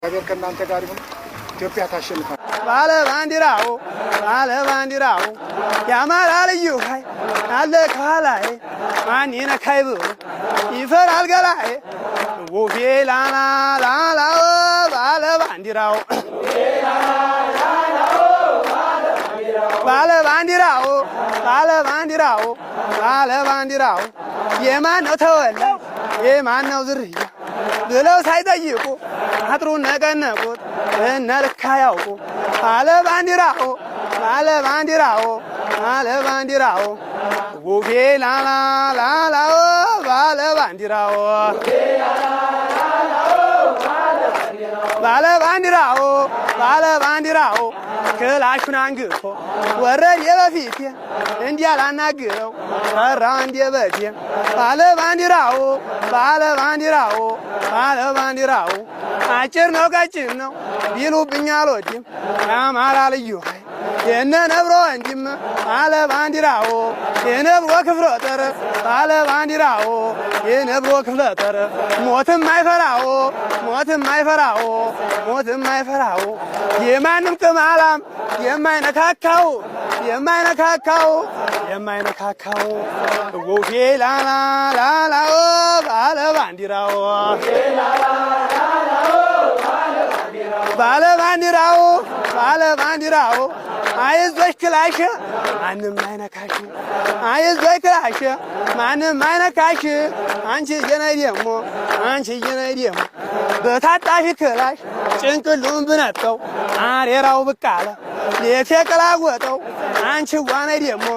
እግዚአብሔር ከእናንተ ጋር ይሁን። ኢትዮጵያ ታሸንፋል። ባለ ባንዲራው የአማራ ልዩ ኃይል አለ ከኋላዬ ማን ይነካኝ ብሎ ይፈራል ገላዬ ውቤ ላላላላው ባለ ባንዲራው የማን ነው ተወላጅ የማን ነው ዝርያ ብለው ሳይጠይቁ አጥሩን ነቀነቁት እነ ልክ አያውቁ ባለ ባንዲራው ውቤ ላላላላው ባለ ባንዲራው ክላሹን አንግፎ ወረድ የበፊቴ እንዲያላናግረው ሰራ እንደ በቴ ባለ ባንዲራው አጭር ነው ቀጭን ነው ቢሉብኝ አልወድም የአማራ ልዩ ኃይል የነ ነብሮ ወንድም ባለ ባንዲራው የነብሮ ክፍለ ጦር ባለ ባንዲራው የነብሮ ክፍለ ጦር ሞትም አይፈራው የማንም ቅማላም የማይነካካው ውቤ ላላላላው ባለ ባንዲራው አይዞሽ ክላሽ ማንም አይነካሽ አንቺ ጀነይ ደሞ በታጣፊ ክላሽ ጭንቅሉን ብነጠው አሬራው ብቅ አለ ሌቴ ቀላወጠው አንቺ ዋነይ ደሞ